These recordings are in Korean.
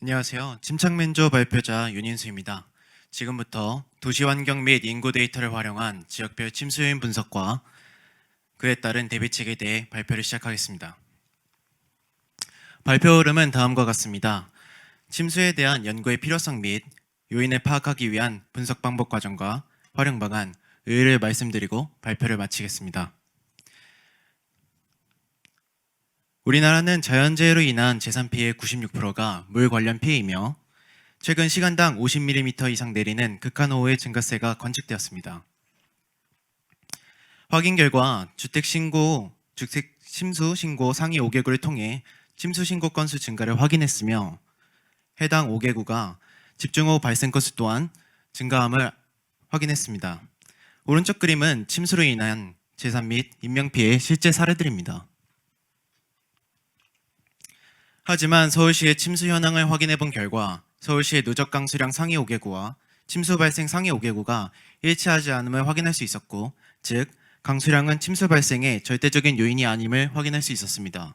안녕하세요. 침착맨조 발표자 윤인수입니다. 지금부터 도시환경 및 인구 데이터를 활용한 지역별 침수 요인 분석과 그에 따른 대비책에 대해 발표를 시작하겠습니다. 발표 흐름은 다음과 같습니다. 침수에 대한 연구의 필요성 및 요인을 파악하기 위한 분석 방법 과정과 활용 방안, 의의를 말씀드리고 발표를 마치겠습니다. 우리나라는 자연재해로 인한 재산 피해의 96%가 물 관련 피해이며 최근 시간당 50mm 이상 내리는 극한호우의 증가세가 관측되었습니다. 확인 결과 주택 침수 신고 상위 5개구를 통해 침수 신고 건수 증가를 확인했으며 해당 5개구가 집중호우 발생 건수 또한 증가함을 확인했습니다. 오른쪽 그림은 침수로 인한 재산 및 인명피해의 실제 사례들입니다. 하지만 서울시의 침수 현황을 확인해 본 결과 서울시의 누적 강수량 상위 5개구와 침수 발생 상위 5개구가 일치하지 않음을 확인할 수 있었고, 즉 강수량은 침수 발생의 절대적인 요인이 아님을 확인할 수 있었습니다.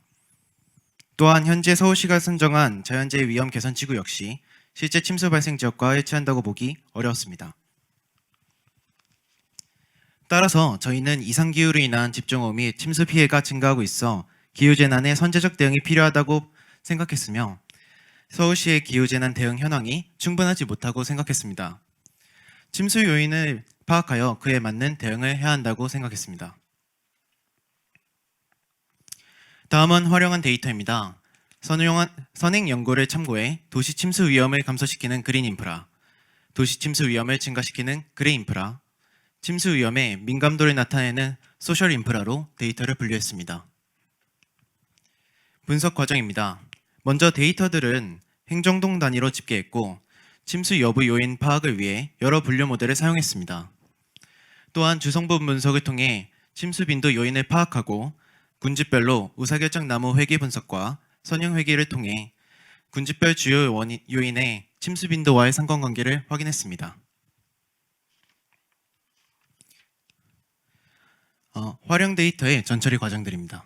또한 현재 서울시가 선정한 자연재해 위험 개선 지구 역시 실제 침수 발생 지역과 일치한다고 보기 어려웠습니다. 따라서 저희는 이상기후로 인한 집중호우 및 침수 피해가 증가하고 있어 기후재난에 선제적 대응이 필요하다고 생각했으며 서울시의 기후재난 대응 현황이 충분하지 못하고 생각했습니다. 침수 요인을 파악하여 그에 맞는 대응을 해야 한다고 생각했습니다. 다음은 활용한 데이터입니다. 선행 연구를 참고해 도시 침수 위험을 감소시키는 그린 인프라, 도시 침수 위험을 증가시키는 그레이 인프라, 침수 위험의 민감도를 나타내는 소셜 인프라로 데이터를 분류했습니다. 분석 과정입니다. 먼저 데이터들은 행정동 단위로 집계했고 침수 여부 요인 파악을 위해 여러 분류 모델을 사용했습니다. 또한 주성분 분석을 통해 침수 빈도 요인을 파악하고 군집별로 의사결정 나무 회귀 분석과 선형 회귀를 통해 군집별 주요 요인의 침수 빈도와의 상관관계를 확인했습니다. 활용 데이터의 전처리 과정들입니다.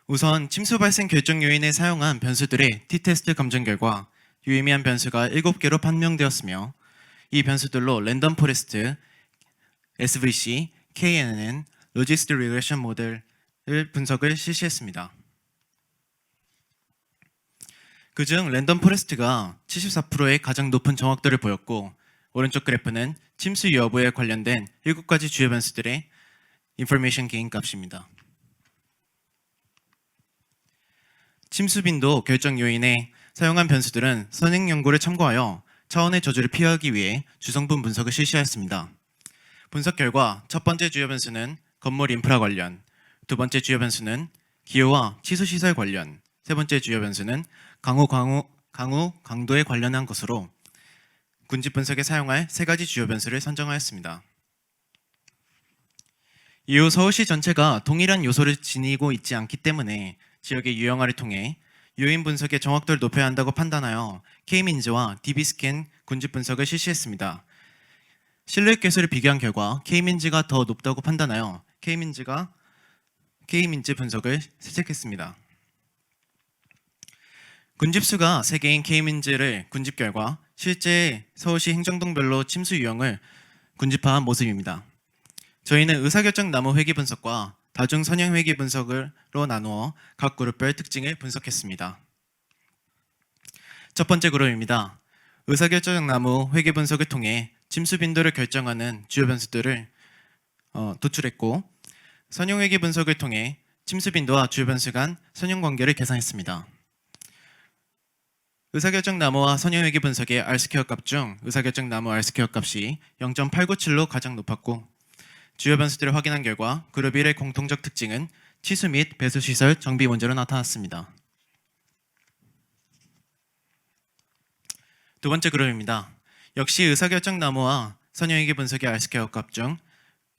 우선 침수 발생 결정 요인에 사용한 변수들의 t-테스트 감정 결과 유의미한 변수가 7개로 판명되었으며 이 변수들로 랜덤 포레스트, SVC, KNN, 로지스트 리그레션 모델을 분석을 실시했습니다. 그중 랜덤 포레스트가 74%의 가장 높은 정확도를 보였고 오른쪽 그래프는 침수 여부에 관련된 7가지 주요 변수들의 인포메이션 게인 값입니다. 침수 빈도 결정 요인에 사용한 변수들은 선행 연구를 참고하여 차원의 저주를 피하기 위해 주성분 분석을 실시하였습니다. 분석 결과 첫 번째 주요 변수는 건물 인프라 관련, 두 번째 주요 변수는 기후와 치수 시설 관련, 세 번째 주요 변수는 강도에 관련한 것으로 군집 분석에 사용할 3가지 주요 변수를 선정하였습니다. 이후 서울시 전체가 동일한 요소를 지니고 있지 않기 때문에 지역의 유형화를 통해 요인 분석의 정확도를 높여야 한다고 판단하여 K민지와 DB스캔 군집 분석을 실시했습니다. 실루엣 개수를 비교한 결과 K민지가 더 높다고 판단하여 K민지 분석을 실시했습니다. 군집수가 3개인 K민지를 군집 결과 실제 서울시 행정동별로 침수 유형을 군집화한 모습입니다. 저희는 의사결정 나무 회귀 분석과 다중 선형 회귀 분석으로 나누어 각 그룹별 특징을 분석했습니다. 첫 번째 그룹입니다. 의사결정 나무 회귀 분석을 통해 침수 빈도를 결정하는 주요 변수들을 도출했고 선형 회귀 분석을 통해 침수 빈도와 주요 변수 간 선형 관계를 계산했습니다. 의사결정 나무와 선형 회귀 분석의 R스퀘어 값 중 의사결정 나무 R스퀘어 값이 0.897로 가장 높았고 주요 변수들을 확인한 결과 그룹 1의 공통적 특징은 치수 및 배수시설 정비 문제로 나타났습니다. 두 번째 그룹입니다. 역시 의사결정 나무와 선형회귀 분석의 R스퀘어 값 중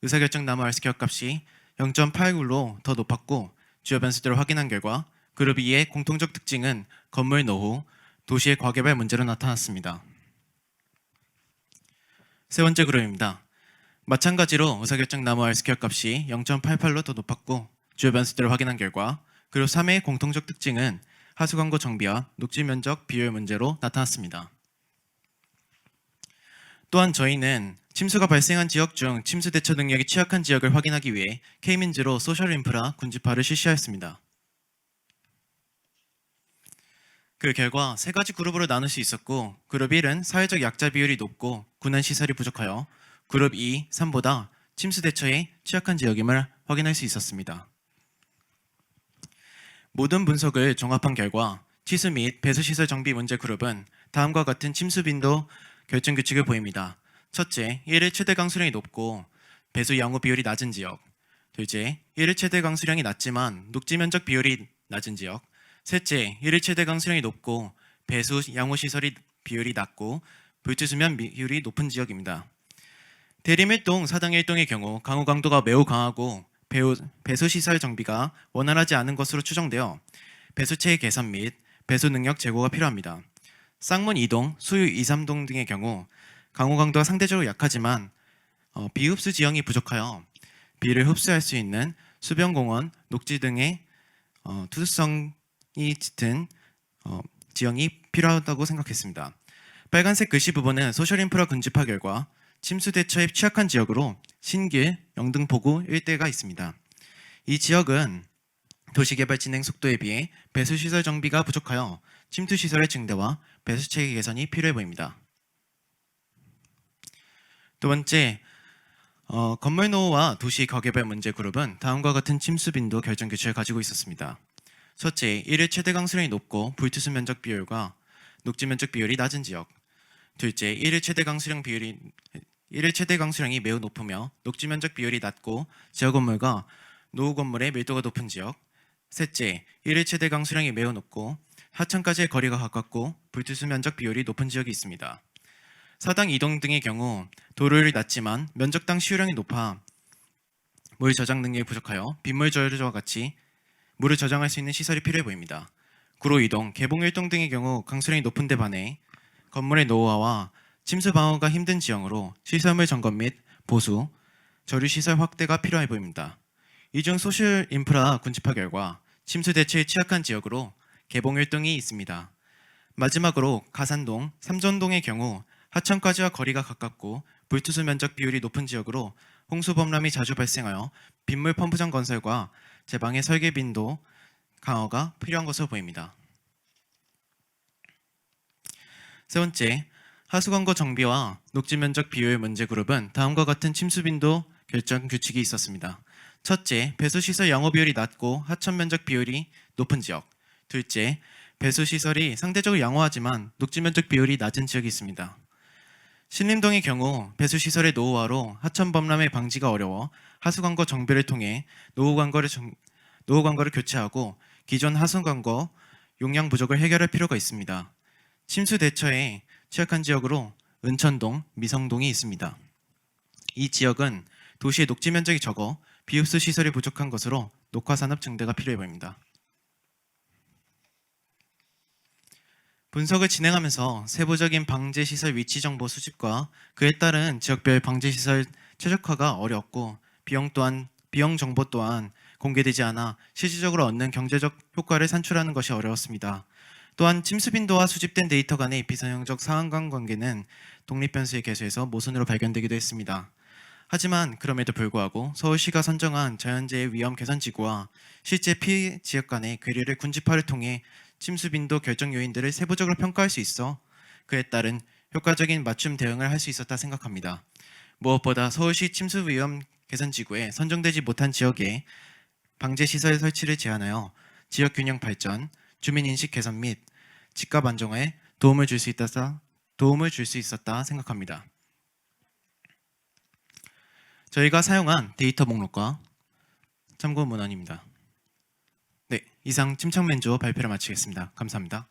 의사결정 나무 R스퀘어 값이 0.89로 더 높았고 주요 변수들을 확인한 결과 그룹 2의 공통적 특징은 건물 노후, 도시의 과개발 문제로 나타났습니다. 세 번째 그룹입니다. 마찬가지로 의사결정 나무 R스퀘어 값이 0.88로 더 높았고 주요 변수들을 확인한 결과 그룹 3의 공통적 특징은 하수 광고 정비와 녹지 면적 비율 문제로 나타났습니다. 또한 저희는 침수가 발생한 지역 중 침수 대처 능력이 취약한 지역을 확인하기 위해 K민즈로 소셜 인프라 군집화를 실시하였습니다. 그 결과 세 가지 그룹으로 나눌 수 있었고, 그룹 1은 사회적 약자 비율이 높고 군안 시설이 부족하여 그룹 2, 3보다 침수 대처에 취약한 지역임을 확인할 수 있었습니다. 모든 분석을 종합한 결과 치수 및 배수 시설 정비 문제 그룹은 다음과 같은 침수 빈도 결정 규칙을 보입니다. 첫째, 1일 최대 강수량이 높고 배수 양호 비율이 낮은 지역. 둘째, 1일 최대 강수량이 낮지만 녹지 면적 비율이 낮은 지역. 셋째, 1일 최대 강수량이 높고 배수 양호 시설이 비율이 낮고 불투수면 비율이 높은 지역입니다. 대림일동, 사당일동의 경우 강우 강도가 매우 강하고 배수 시설 정비가 원활하지 않은 것으로 추정되어 배수체의 개선 및 배수 능력 제고가 필요합니다. 쌍문 2동, 수유 2, 3동 등의 경우 강우 강도가 상대적으로 약하지만 비흡수 지형이 부족하여 비를 흡수할 수 있는 수변공원, 녹지 등의 투수성이 짙은 지형이 필요하다고 생각했습니다. 빨간색 글씨 부분은 소셜 인프라 군집화 결과 침수 대처에 취약한 지역으로 신길, 영등포구 일대가 있습니다. 이 지역은 도시개발 진행 속도에 비해 배수시설 정비가 부족하여 침투시설의 증대와 배수체계 개선이 필요해 보입니다. 두 번째, 건물 노후와 도시 거개발 문제 그룹은 다음과 같은 침수 빈도 결정 규칙을 가지고 있었습니다. 첫째, 1일 최대 강수량이 높고 불투수 면적 비율과 녹지 면적 비율이 낮은 지역. 둘째, 1일 최대 강수량이 매우 높으며 녹지 면적 비율이 낮고 지하 건물과 노후 건물의 밀도가 높은 지역. 셋째, 1일 최대 강수량이 매우 높고 하천까지의 거리가 가깝고 불투수 면적 비율이 높은 지역이 있습니다. 사당 이동 등의 경우 도로율이 낮지만 면적당 시유량이 높아 물 저장 능력이 부족하여 빗물 저류와 같이 물을 저장할 수 있는 시설이 필요해 보입니다. 구로 이동, 개봉 일동 등의 경우 강수량이 높은 데 반해 건물의 노후화와 침수 방어가 힘든 지형으로 시설물 점검 및 보수, 저류 시설 확대가 필요해 보입니다. 이 중 소셜 인프라 군집화 결과 침수 대처에 취약한 지역으로 개봉 일동이 있습니다. 마지막으로 가산동, 삼전동의 경우 하천까지와 거리가 가깝고 불투수 면적 비율이 높은 지역으로 홍수 범람이 자주 발생하여 빗물 펌프장 건설과 제방의 설계 빈도 강화가 필요한 것으로 보입니다. 세 번째, 하수광고 정비와 녹지 면적 비율 문제 그룹은 다음과 같은 침수 빈도 결정 규칙이 있었습니다. 첫째, 배수 시설 양호 비율이 낮고 하천 면적 비율이 높은 지역. 둘째, 배수 시설이 상대적으로 양호하지만 녹지 면적 비율이 낮은 지역이 있습니다. 신림동의 경우 배수 시설의 노후화로 하천 범람의 방지가 어려워 하수광고 정비를 통해 노후 광고를 교체하고 기존 하수광고 용량 부족을 해결할 필요가 있습니다. 침수 대처에 취약한 지역으로 은천동, 미성동이 있습니다. 이 지역은 도시의 녹지 면적이 적어 비흡수 시설이 부족한 것으로 녹화산업 증대가 필요해 보입니다. 분석을 진행하면서 세부적인 방제시설 위치 정보 수집과 그에 따른 지역별 방제시설 최적화가 어렵고 비용 정보 또한 공개되지 않아 실질적으로 얻는 경제적 효과를 산출하는 것이 어려웠습니다. 또한 침수 빈도와 수집된 데이터 간의 비선형적 상한관 관계는 독립 변수의 개수에서 모순으로 발견되기도 했습니다. 하지만 그럼에도 불구하고 서울시가 선정한 자연재해 위험 개선 지구와 실제 피해 지역 간의 괴리를 군집화를 통해 침수 빈도 결정 요인들을 세부적으로 평가할 수 있어 그에 따른 효과적인 맞춤 대응을 할 수 있었다 생각합니다. 무엇보다 서울시 침수 위험 개선 지구에 선정되지 못한 지역에 방제시설 설치를 제한하여 지역 균형 발전, 주민 인식 개선 및 집값 안정화에 도움을 줄 수 있었다 생각합니다. 저희가 사용한 데이터 목록과 참고 문헌입니다. 네, 이상 침착맨조 발표를 마치겠습니다. 감사합니다.